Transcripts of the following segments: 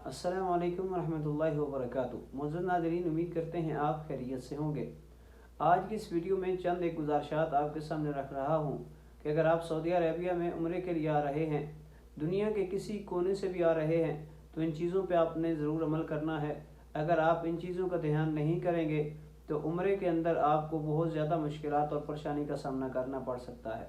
अस्सलाम वालेकुम रहमतुल्लाहि व बरकातुहू। मौजूद नाज़रीन, उम्मीद करते हैं आप खैरियत से होंगे। आज की इस वीडियो में चंद एक गुजारिशात आपके सामने रख रहा हूँ कि अगर आप सऊदी अरबिया में उम्रे के लिए आ रहे हैं, दुनिया के किसी कोने से भी आ रहे हैं, तो इन चीज़ों पे आपने ज़रूर अमल करना है। अगर आप इन चीज़ों का ध्यान नहीं करेंगे तो उम्रे के अंदर आपको बहुत ज़्यादा मुश्किलात और परेशानी का सामना करना पड़ सकता है।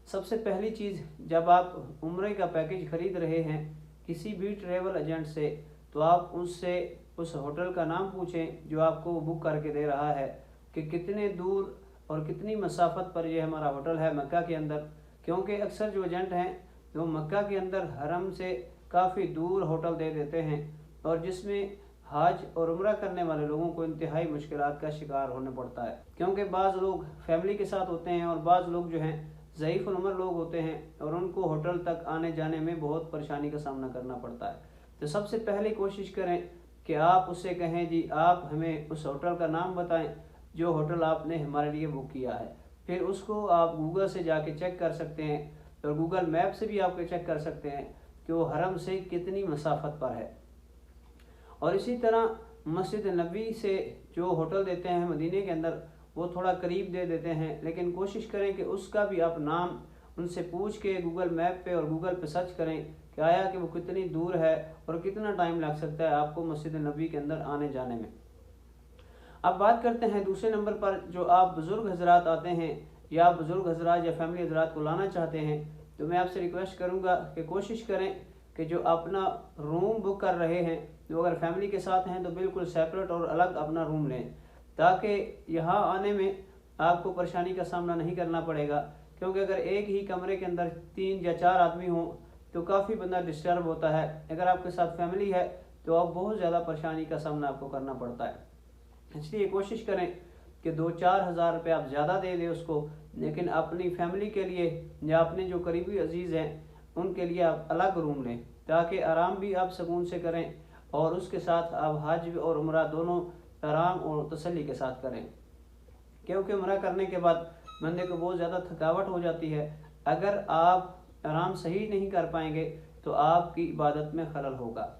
सबसे पहली चीज़, जब आप उम्रे का पैकेज ख़रीद रहे हैं किसी भी ट्रैवल एजेंट से, तो आप उससे उस होटल का नाम पूछें जो आपको बुक करके दे रहा है कि कितने दूर और कितनी मसाफत पर ये हमारा होटल है मक्का के अंदर। क्योंकि अक्सर जो एजेंट हैं वो मक्का के अंदर हरम से काफ़ी दूर होटल दे देते हैं, और जिसमें हज और उम्रा करने वाले लोगों को इंतहाई मुश्किलात का शिकार होना पड़ता है। क्योंकि बाज़ लोग फैमिली के साथ होते हैं और बाज़ लोग जो हैं ज़ईफ़ उम्र लोग होते हैं, और उनको होटल तक आने जाने में बहुत परेशानी का सामना करना पड़ता है। तो सबसे पहले कोशिश करें कि आप उससे कहें जी आप हमें उस होटल का नाम बताएं जो होटल आपने हमारे लिए बुक किया है। फिर उसको आप गूगल से जाके चेक कर सकते हैं, और गूगल मैप से भी आप चेक कर सकते हैं कि वो हरम से कितनी मसाफत पर है। और इसी तरह मस्जिद नबी से जो होटल देते हैं मदीने के अंदर, वो थोड़ा करीब दे देते हैं, लेकिन कोशिश करें कि उसका भी आप नाम उनसे पूछ के गूगल मैप पे और गूगल पे सर्च करें कि आया कि वो कितनी दूर है और कितना टाइम लग सकता है आपको मस्जिद नबी के अंदर आने जाने में। अब बात करते हैं दूसरे नंबर पर, जो आप बुज़ुर्ग हजरात आते हैं या आप बुज़ुर्ग हजरात या फैमिली हजरात को लाना चाहते हैं, तो मैं आपसे रिक्वेस्ट करूँगा कि कोशिश करें कि जो अपना रूम बुक कर रहे हैं, जो अगर फैमिली के साथ हैं तो बिल्कुल सेपरेट और अलग अपना रूम लें, ताकि यहाँ आने में आपको परेशानी का सामना नहीं करना पड़ेगा। क्योंकि अगर एक ही कमरे के अंदर 3 या 4 आदमी हों तो काफ़ी बंदा डिस्टर्ब होता है। अगर आपके साथ फैमिली है तो आप बहुत ज़्यादा परेशानी का सामना आपको करना पड़ता है। इसलिए कोशिश करें कि 2-4 हज़ार रुपये आप ज़्यादा दे दें उसको, लेकिन अपनी फैमिली के लिए या अपने जो करीबी अजीज़ हैं उनके लिए आप अलग रूम लें, ताकि आराम भी आप सुकून से करें और उसके साथ आप हज और उम्रा दोनों आराम और तसल्ली के साथ करें। क्योंकि उम्रा करने के बाद बंदे को बहुत ज़्यादा थकावट हो जाती है। अगर आप आराम सही नहीं कर पाएंगे तो आपकी इबादत में खलल होगा।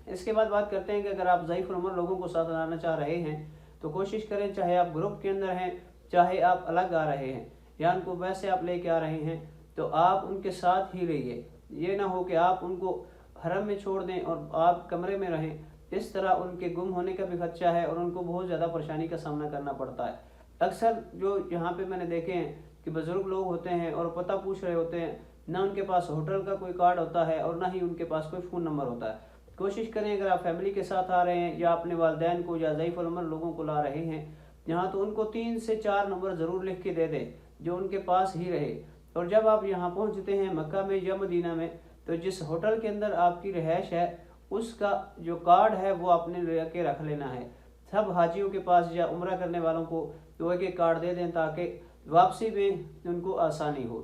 इसके बाद बात करते हैं कि अगर आप ज़ईफ़ उम्र लोगों को साथ लाना चाह रहे हैं तो कोशिश करें, चाहे आप ग्रुप के अंदर हैं चाहे आप अलग आ रहे हैं या उनको वैसे आप लेके आ रहे हैं, तो आप उनके साथ ही रहिए। ये ना हो कि आप उनको हरम में छोड़ दें और आप कमरे में रहें। इस तरह उनके गुम होने का भी खदशा है और उनको बहुत ज़्यादा परेशानी का सामना करना पड़ता है। अक्सर जो यहाँ पे मैंने देखे हैं कि बुज़ुर्ग लोग होते हैं और पता पूछ रहे होते हैं, ना उनके पास होटल का कोई कार्ड होता है और ना ही उनके पास कोई फ़ोन नंबर होता है। कोशिश करें, अगर आप फैमिली के साथ आ रहे हैं या अपने वालिदैन को या ज़ईफ़ उम्र लोगों को ला रहे हैं यहाँ, तो उनको 3 से 4 नंबर ज़रूर लिख के दे दें जो उनके पास ही रहे। और जब आप यहाँ पहुँचते हैं मक्का में या मदीना में, तो जिस होटल के अंदर आपकी रिहाइश है उसका जो कार्ड है वो आपने लेके रख लेना है। सब हाजियों के पास या उम्रा करने वालों को तो एक कार्ड दे दें ताकि वापसी में उनको आसानी हो।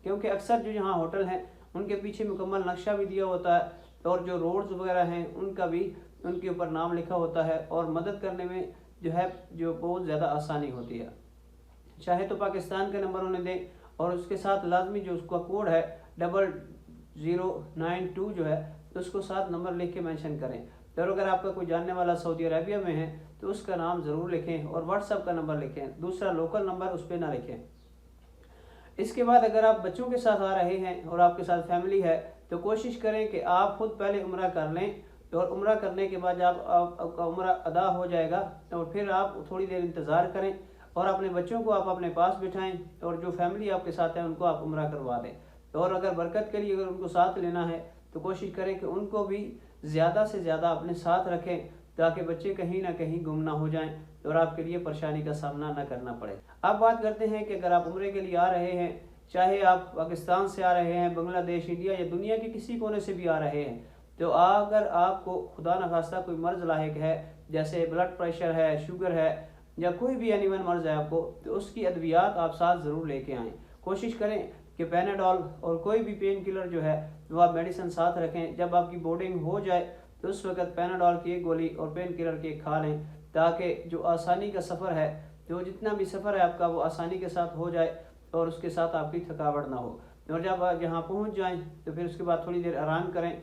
क्योंकि अक्सर जो यहाँ होटल हैं उनके पीछे मुकम्मल नक्शा भी दिया होता है और जो रोड्स वगैरह हैं उनका भी उनके ऊपर नाम लिखा होता है, और मदद करने में जो बहुत ज़्यादा आसानी होती है। चाहे तो पाकिस्तान का नंबर उन्हें दें और उसके साथ लाजमी जो उसका कोड है 0092 जो है उसको 7 नंबर लिख के मेंशन करें। और अगर आपका कोई जानने वाला सऊदी अरबिया में है तो उसका नाम ज़रूर लिखें और व्हाट्सएप का नंबर लिखें, दूसरा लोकल नंबर उस पर ना लिखें। इसके बाद अगर आप बच्चों के साथ आ रहे हैं और आपके साथ फैमिली है तो कोशिश करें कि आप खुद पहले उम्रा कर लें, और उम्रा करने के बाद जब आपका उम्रा अदा हो जाएगा तो फिर आप थोड़ी देर इंतज़ार करें और अपने बच्चों को आप अपने पास बिठाएं और जो फैमिली आपके साथ है उनको आप उम्रा करवा दें। और अगर बरकत के लिए अगर उनको साथ लेना है तो कोशिश करें कि उनको भी ज़्यादा से ज़्यादा अपने साथ रखें, ताकि बच्चे कहीं ना कहीं गुम ना हो जाएं और आपके लिए परेशानी का सामना ना करना पड़े। अब बात करते हैं कि अगर आप उम्रे के लिए आ रहे हैं, चाहे आप पाकिस्तान से आ रहे हैं, बांग्लादेश, इंडिया या दुनिया के किसी कोने से भी आ रहे हैं, तो अगर आपको खुदा न खास्ता कोई मर्ज़ लाहिक है, जैसे ब्लड प्रेशर है, शुगर है या कोई भी एनिमल मर्ज़ है आपको, तो उसकी अद्वियात आप साथ ज़रूर लेके आएँ। कोशिश करें कि पैनाडोल और कोई भी पेन किलर जो है वो आप मेडिसिन साथ रखें। जब आपकी बोर्डिंग हो जाए तो उस वक्त पैनाडोल की एक गोली और पेन किलर की एक खा लें, ताकि जो आसानी का सफ़र है, जो जितना भी सफ़र है आपका वो आसानी के साथ हो जाए और उसके साथ आपकी थकावट ना हो। और जब आप यहाँ पहुँच जाएँ तो फिर उसके बाद थोड़ी देर आराम करें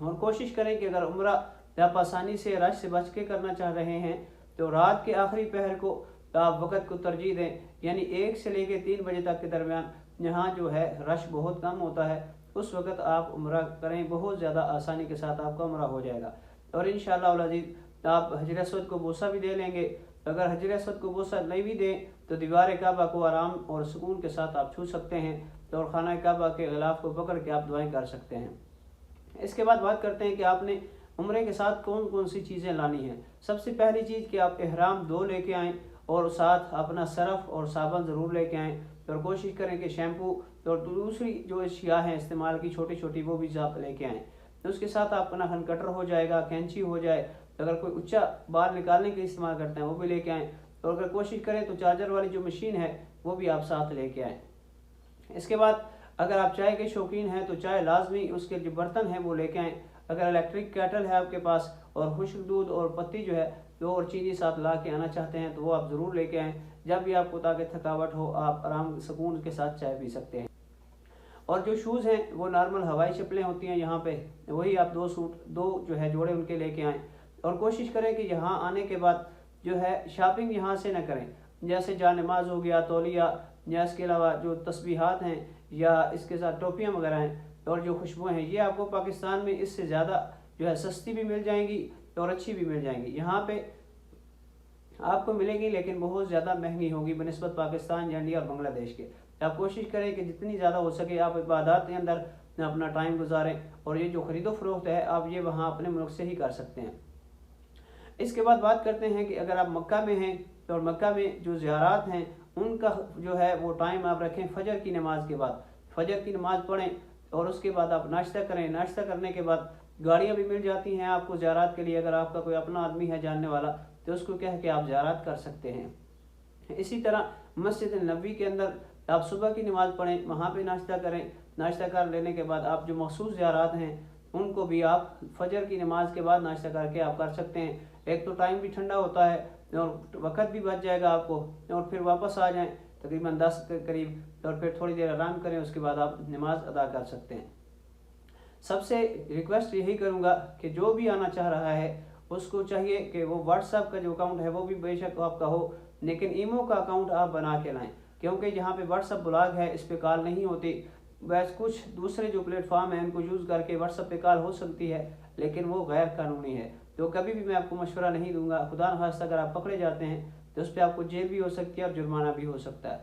और कोशिश करें कि अगर उम्रा आप आसानी से रश से बच के करना चाह रहे हैं तो रात के आखिरी पहर को आप वक़्त को तरजीह दें, यानी 1 से लेकर 3 बजे तक के दरमियान यहाँ जो है रश बहुत कम होता है, उस वक़्त आप उम्रा करें, बहुत ज़्यादा आसानी के साथ आपका उम्रा हो जाएगा। और इंशाअल्लाह अज़ीज़ आप हजर अस्वद को बोसा भी दे लेंगे। अगर हजर अस्वद को बोसा नहीं भी दें तो दीवार काबा को आराम और सुकून के साथ आप छू सकते हैं, और खाना काबा के गिलाफ को पकड़ के आप दुआएं कर सकते हैं। इसके बाद बात करते हैं कि आपने उम्रे के साथ कौन कौन सी चीज़ें लानी हैं। सबसे पहली चीज़ कि आप इहराम 2 लेके आएँ और साथ अपना सरफ और साबुन ज़रूर लेके आएँ, और कोशिश करें कि शैम्पू और दूसरी जो अशिया हैं इस्तेमाल की छोटी छोटी वो भी आप लेके आएँ। तो उसके साथ आपका नाखन कटर हो जाएगा, कैंची हो जाए, अगर कोई उच्चा बाल निकालने के इस्तेमाल करते हैं वो भी लेके आएँ, और अगर कोशिश करें तो चार्जर वाली जो मशीन है वो भी आप साथ लेके आएँ। इसके बाद अगर आप चाय के शौकीन हैं तो चाय लाजमी उसके जो बर्तन हैं वो लेके आएँ। अगर इलेक्ट्रिक केटल है आपके पास और खुश्क दूध और पत्ती जो है तो और चीनी साथ ला के आना चाहते हैं तो वो आप ज़रूर लेके आएँ, जब भी आपको ताकि थकावट हो आप आराम सुकून के साथ चाय पी सकते हैं। और जो शूज़ हैं वो नॉर्मल हवाई चप्पलें होती हैं यहाँ पे, वही आप 2 जो है जोड़े उनके लेके आएँ। और कोशिश करें कि यहाँ आने के बाद जो है शॉपिंग यहाँ से न करें, जैसे जानमाज हो गया, तौलिया, या इसके अलावा जो तस्बीहात हैं या इसके साथ टोपियाँ वगैरह हैं और जो खुशबुएँ हैं, ये आपको पाकिस्तान में इससे ज़्यादा जो है सस्ती भी मिल जाएंगी और अच्छी भी मिल जाएंगी। यहाँ पे आपको मिलेगी लेकिन बहुत ज़्यादा महंगी होगी बनिस्बत पाकिस्तान या इंडिया और बांग्लादेश के। आप कोशिश करें कि जितनी ज़्यादा हो सके आप इबादत के अंदर अपना टाइम गुजारें, और ये जो ख़रीदो फरोख्त है आप ये वहाँ अपने मुल्क से ही कर सकते हैं। इसके बाद बात करते हैं कि अगर आप मक्का में हैं और मक्का में जो ज़ियारात हैं उनका जो है वो टाइम आप रखें फजर की नमाज के बाद। फजर की नमाज़ पढ़ें और उसके बाद आप नाश्ता करें। नाश्ता करने के बाद गाड़ियाँ भी मिल जाती हैं आपको ज़ियारत के लिए, अगर आपका कोई अपना आदमी है जानने वाला तो उसको कह के आप ज़ियारत कर सकते हैं। इसी तरह मस्जिद नबवी के अंदर आप सुबह की नमाज़ पढ़ें, वहाँ पे नाश्ता करें। नाश्ता कर लेने के बाद आप जो मखसूस ज़ियारत हैं उनको भी आप फजर की नमाज के बाद नाश्ता करके आप कर सकते हैं। एक तो टाइम भी ठंडा होता है और वक़्त भी बच जाएगा आपको, और फिर वापस आ जाएं तकरीबन 10 के करीब, और फिर थोड़ी देर आराम करें, उसके बाद आप नमाज अदा कर सकते हैं। सबसे रिक्वेस्ट यही करूँगा कि जो भी आना चाह रहा है उसको चाहिए कि वो व्हाट्सएप का जो अकाउंट है वो भी बेशक आपका हो, लेकिन ईमो का अकाउंट आप बना के लाएँ, क्योंकि यहाँ पे व्हाट्सएप ब्लॉग है, इस पर कॉल नहीं होती। वैसे कुछ दूसरे जो प्लेटफॉर्म हैं उनको यूज़ करके व्हाट्सएप पे कॉल हो सकती है, लेकिन वो गैर कानूनी है। तो कभी भी मैं आपको मशवरा नहीं दूंगा, खुदा न खास्ता अगर आप पकड़े जाते हैं तो उस पर आपको जेल भी हो सकती है और जुर्माना भी हो सकता है।